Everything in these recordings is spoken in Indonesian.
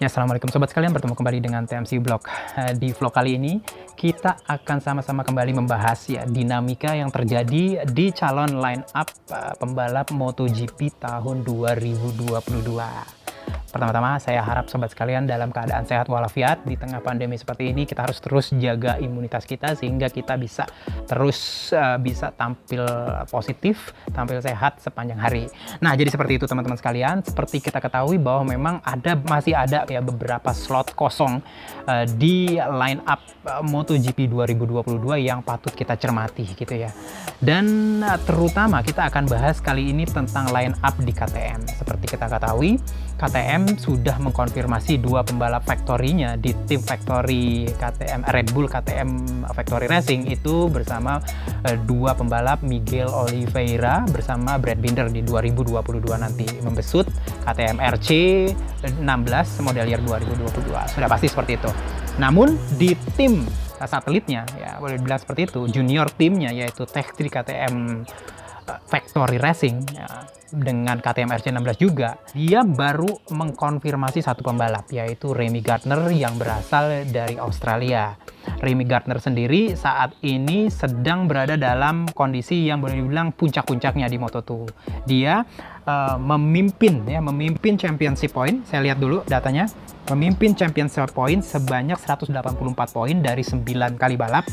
Ya, assalamualaikum sobat sekalian, bertemu kembali dengan TMC Vlog. Di vlog kali ini kita akan sama-sama kembali membahas ya dinamika yang terjadi di calon line up pembalap MotoGP tahun 2022. Pertama-tama saya harap sobat sekalian dalam keadaan sehat walafiat. Di tengah pandemi seperti ini kita harus terus jaga imunitas kita sehingga kita bisa terus bisa tampil positif, tampil sehat sepanjang hari. Nah, jadi seperti itu teman-teman sekalian. Seperti kita ketahui bahwa memang masih ada ya beberapa slot kosong di line up MotoGP 2022 yang patut kita cermati gitu ya. Dan terutama kita akan bahas kali ini tentang line up di KTM. Seperti kita ketahui, KTM sudah mengkonfirmasi dua pembalap factory-nya di tim factory KTM Red Bull KTM Factory Racing itu bersama dua pembalap Miguel Oliveira bersama Brad Binder di 2022 nanti membesut KTM RC 16 model year 2022. Sudah pasti seperti itu. Namun di tim satelitnya ya boleh dibilang seperti itu, junior timnya yaitu Tech 3 KTM Factory Racing ya, dengan KTM RC16 juga, dia baru mengkonfirmasi satu pembalap yaitu Remy Gardner yang berasal dari Australia. Remy Gardner sendiri saat ini sedang berada dalam kondisi yang boleh dibilang puncak-puncaknya di Moto2. Dia memimpin championship point. Saya lihat dulu datanya. Memimpin championship point sebanyak 184 poin dari 9 kali balap.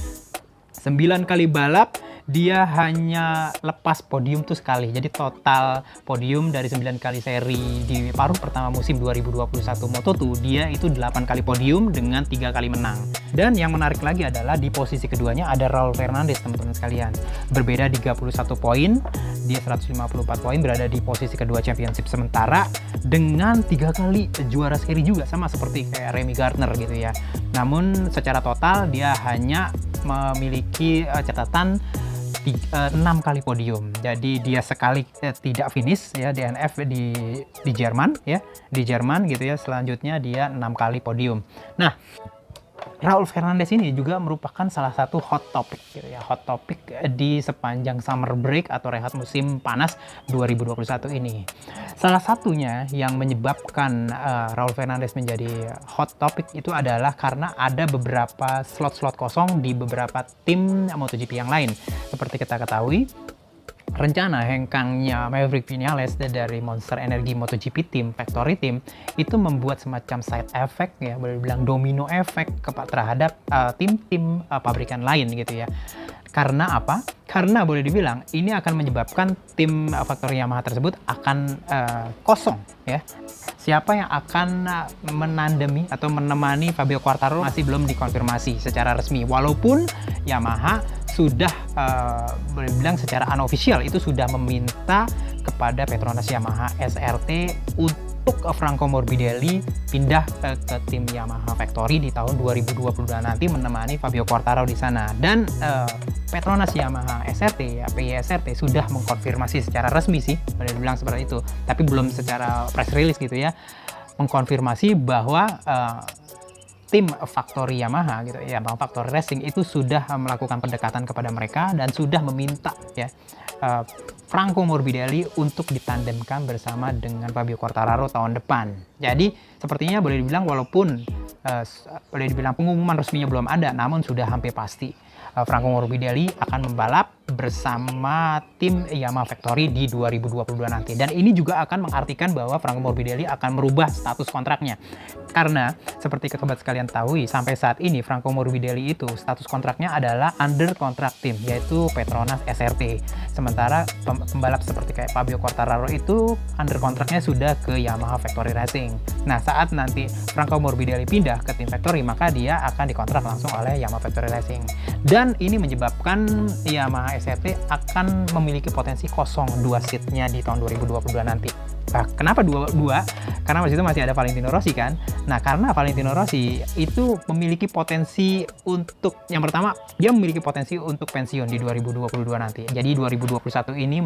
9 kali balap dia hanya lepas podium tuh sekali. Jadi total podium dari 9 kali seri di paruh pertama musim 2021 Moto2 dia itu 8 kali podium dengan 3 kali menang. Dan yang menarik lagi adalah di posisi keduanya ada Raul Fernandez teman-teman sekalian. Berbeda 31 poin, dia 154 poin berada di posisi kedua championship sementara dengan 3 kali juara seri juga sama seperti kayak Remy Gardner gitu ya. Namun secara total dia hanya memiliki catatan 6 kali podium. Jadi dia sekali tidak finish ya DNF di Jerman ya, di Jerman gitu ya. Selanjutnya dia 6 kali podium. Nah, Raul Fernandez ini juga merupakan salah satu hot topic gitu ya, hot topic di sepanjang summer break atau rehat musim panas 2021 ini. Salah satunya yang menyebabkan Raul Fernandez menjadi hot topic itu adalah karena ada beberapa slot-slot kosong di beberapa tim MotoGP yang lain. Seperti kita ketahui, rencana hengkangnya Maverick Viñales dari Monster Energy MotoGP Team, Factory Team, itu membuat semacam side effect ya, boleh bilang domino effect terhadap tim-tim pabrikan lain gitu ya. Karena apa? Karena boleh dibilang ini akan menyebabkan tim Factory Yamaha tersebut akan kosong ya. Siapa yang akan menandemi atau menemani Fabio Quartararo masih belum dikonfirmasi secara resmi. Walaupun Yamaha sudah boleh bilang secara unofficial itu sudah meminta kepada Petronas Yamaha SRT untuk Franco Morbidelli pindah ke tim Yamaha Factory di tahun 2022 nanti menemani Fabio Quartararo di sana. Dan Petronas Yamaha SRT ya PYSRT sudah mengkonfirmasi secara resmi sih, boleh dibilang seperti itu, tapi belum secara press release gitu ya, mengkonfirmasi bahwa tim Factory Yamaha gitu ya, Bang Factory Racing itu sudah melakukan pendekatan kepada mereka dan sudah meminta ya Franco Morbidelli untuk ditandemkan bersama dengan Fabio Quartararo tahun depan. Jadi sepertinya boleh dibilang walaupun boleh dibilang pengumuman resminya belum ada, namun sudah hampir pasti Franco Morbidelli akan membalap bersama tim Yamaha Factory di 2022 nanti. Dan ini juga akan mengartikan bahwa Franco Morbidelli akan merubah status kontraknya. Karena seperti sobat sekalian tahu, sampai saat ini Franco Morbidelli itu status kontraknya adalah under contract team, yaitu Petronas SRT. Sementara pembalap seperti kayak Fabio Quartararo itu under kontraknya sudah ke Yamaha Factory Racing. Nah, saat nanti Franco Morbidelli pindah ke tim Factory, maka dia akan dikontrak langsung oleh Yamaha Factory Racing. Dan ini menyebabkan Yamaha SRT akan memiliki potensi kosong 2 seatnya di tahun 2022 nanti. Nah, kenapa dua? Karena di situ masih ada Valentino Rossi kan. Nah, karena Valentino Rossi itu memiliki potensi untuk, yang pertama, dia memiliki potensi untuk pensiun di 2022 nanti. Jadi 2021 ini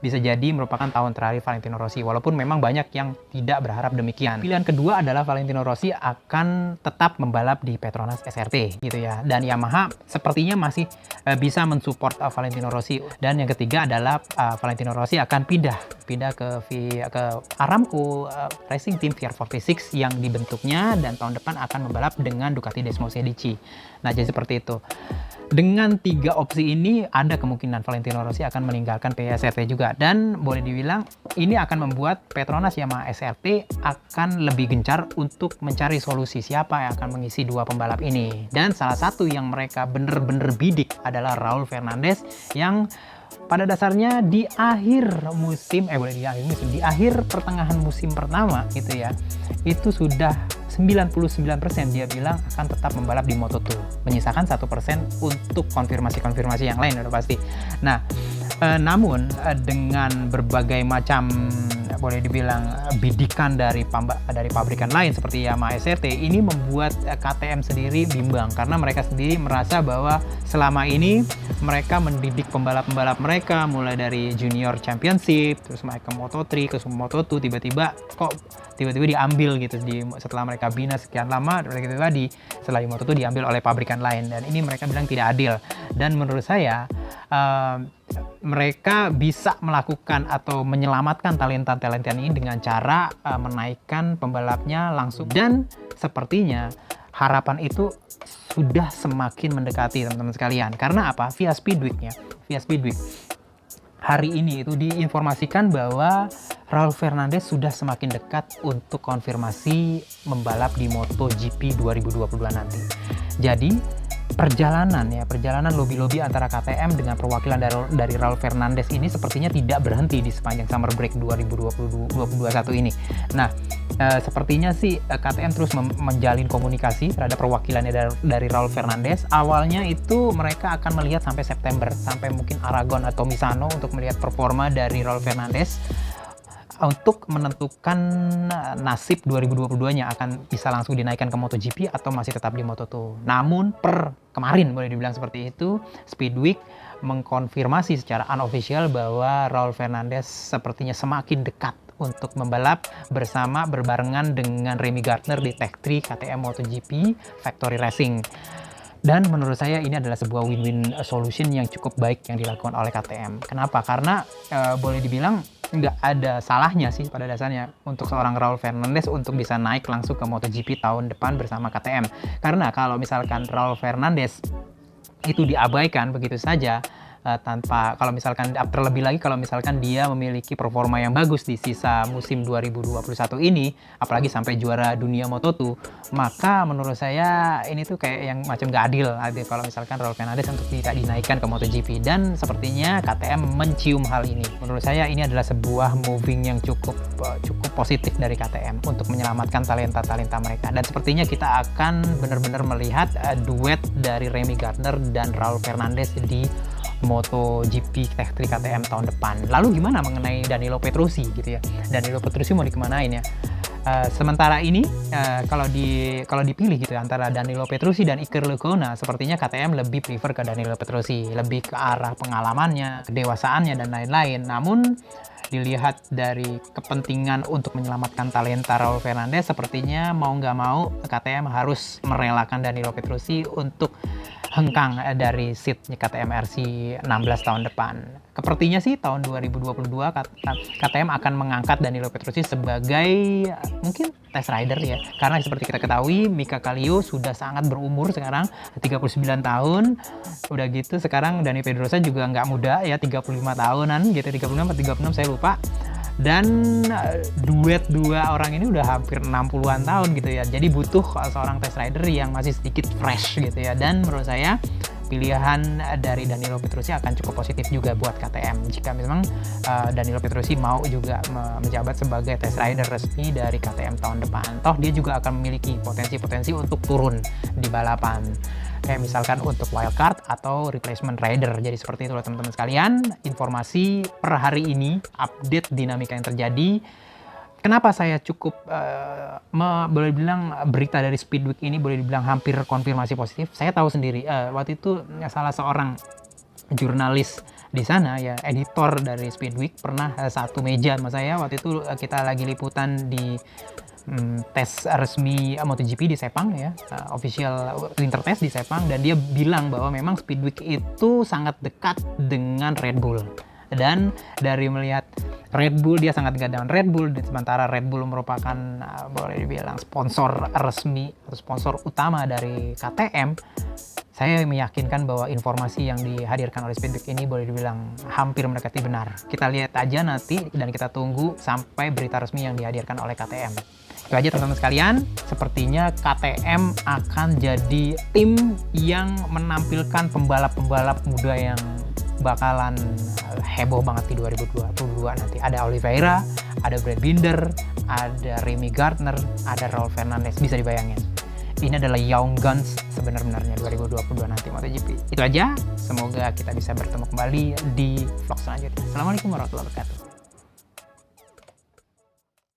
bisa jadi merupakan tahun terakhir Valentino Rossi. Walaupun memang banyak yang tidak berharap demikian. Pilihan kedua adalah Valentino Rossi akan tetap membalap di Petronas SRT gitu ya. Dan Yamaha sepertinya masih bisa mensupport Valentino Rossi. Dan yang ketiga adalah Valentino Rossi akan pindah ke ke Aramco Racing Team VR46 yang dibentuknya dan tahun depan akan membalap dengan Ducati Desmo Sedici. Nah, jadi seperti itu. Dengan 3 opsi ini, ada kemungkinan Valentino Rossi akan meninggalkan PSRT juga. Dan boleh dibilang, ini akan membuat Petronas Yamaha SRT akan lebih gencar untuk mencari solusi siapa yang akan mengisi 2 pembalap ini. Dan salah satu yang mereka bener-bener bidik adalah Raul Fernandez yang pada dasarnya di akhir musim, di akhir pertengahan musim pertama gitu ya, itu sudah 99% dia bilang akan tetap membalap di Moto2, menyisakan 1% untuk konfirmasi-konfirmasi yang lain udah pasti. Nah, namun dengan berbagai macam boleh dibilang bidikan dari pabrikan lain seperti Yamaha SRT, ini membuat KTM sendiri bimbang karena mereka sendiri merasa bahwa selama ini mereka mendidik pembalap-pembalap mereka mulai dari Junior Championship, terus mereka Moto3 ke Moto2, tiba-tiba diambil gitu setelah mereka bina sekian lama, tiba-tiba setelah di Moto2 diambil oleh pabrikan lain, dan ini mereka bilang tidak adil. Dan menurut saya mereka bisa melakukan atau menyelamatkan talenta-talenta ini dengan cara menaikkan pembalapnya langsung, dan sepertinya harapan itu sudah semakin mendekati teman-teman sekalian. Karena apa? Via Speedweek hari ini itu diinformasikan bahwa Raul Fernandez sudah semakin dekat untuk konfirmasi membalap di MotoGP 2022 nanti. Jadi perjalanan lobby-lobby antara KTM dengan perwakilan dari Raul Fernandez ini sepertinya tidak berhenti di sepanjang summer break 2021 ini. Nah, sepertinya sih KTM terus menjalin komunikasi terhadap perwakilannya dari Raul Fernandez. Awalnya itu mereka akan melihat sampai September, sampai mungkin Aragon atau Misano untuk melihat performa dari Raul Fernandez untuk menentukan nasib 2022-nya akan bisa langsung dinaikkan ke MotoGP atau masih tetap di Moto2. Namun per kemarin boleh dibilang seperti itu, Speedweek mengkonfirmasi secara unofficial bahwa Raul Fernandez sepertinya semakin dekat untuk membalap berbarengan dengan Remy Gardner di Tech 3 KTM MotoGP Factory Racing. Dan menurut saya ini adalah sebuah win-win solution yang cukup baik yang dilakukan oleh KTM. Kenapa? Karena boleh dibilang nggak ada salahnya sih pada dasarnya untuk seorang Raul Fernandez untuk bisa naik langsung ke MotoGP tahun depan bersama KTM. Karena kalau misalkan Raul Fernandez itu diabaikan begitu saja, terlebih lagi kalau misalkan dia memiliki performa yang bagus di sisa musim 2021 ini, apalagi sampai juara dunia Moto2, maka menurut saya ini tuh kayak yang macam gak adil kalau misalkan Raul Fernandez untuk tidak dinaikkan ke MotoGP. Dan sepertinya KTM mencium hal ini. Menurut saya ini adalah sebuah moving yang cukup positif dari KTM untuk menyelamatkan talenta-talenta mereka. Dan sepertinya kita akan benar-benar melihat duet dari Remy Gardner dan Raul Fernandez di MotoGP Tech 3 KTM tahun depan. Lalu gimana mengenai Danilo Petrucci gitu ya? Danilo Petrucci mau dikemanain ya? Sementara ini kalau dipilih gitu antara Danilo Petrucci dan Iker Lecuona, sepertinya KTM lebih prefer ke Danilo Petrucci, lebih ke arah pengalamannya, kedewasaannya dan lain-lain. Namun dilihat dari kepentingan untuk menyelamatkan talenta Raul Fernandez, sepertinya mau nggak mau KTM harus merelakan Danilo Petrucci untuk hengkang dari seatnya KTM RC 16 tahun depan. Sepertinya sih tahun 2022 KTM akan mengangkat Danilo Petrucci sebagai mungkin test rider ya. Karena seperti kita ketahui Mika Kallio sudah sangat berumur sekarang, 39 tahun. Udah gitu sekarang Dani Pedrosa juga nggak muda ya, 35 tahunan gitu, 35 atau 36 saya lupa. Dan duet dua orang ini udah hampir 60-an tahun gitu ya. Jadi butuh seorang test rider yang masih sedikit fresh gitu ya. Dan menurut saya pilihan dari Danilo Petrucci akan cukup positif juga buat KTM jika memang Danilo Petrucci mau juga menjabat sebagai test rider resmi dari KTM tahun depan. Toh dia juga akan memiliki potensi-potensi untuk turun di balapan, kayak misalkan untuk wildcard atau replacement rider. Jadi seperti itu loh teman-teman sekalian, informasi per hari ini, update dinamika yang terjadi. Kenapa saya cukup boleh bilang berita dari Speedweek ini boleh dibilang hampir konfirmasi positif. Saya tahu sendiri waktu itu salah seorang jurnalis di sana ya, editor dari Speedweek pernah satu meja sama saya. Waktu itu kita lagi liputan di tes resmi MotoGP di Sepang ya, official winter test di Sepang, dan dia bilang bahwa memang Speedweek itu sangat dekat dengan Red Bull. Dan dari melihat Red Bull, dia sangat dekat dengan Red Bull, sementara Red Bull merupakan boleh dibilang sponsor resmi atau sponsor utama dari KTM. Saya meyakinkan bahwa informasi yang dihadirkan oleh Speedweek ini boleh dibilang hampir mendekati benar. Kita lihat aja nanti dan kita tunggu sampai berita resmi yang dihadirkan oleh KTM. Itu aja teman-teman sekalian, sepertinya KTM akan jadi tim yang menampilkan pembalap-pembalap muda yang bakalan heboh banget di 2022 nanti. Ada Oliveira, ada Brad Binder, ada Remy Gardner, ada Raul Fernandez, bisa dibayangin. Ini adalah Young Guns sebenarnya 2022 nanti MotoGP. Itu aja, semoga kita bisa bertemu kembali di vlog selanjutnya. Assalamualaikum warahmatullahi wabarakatuh.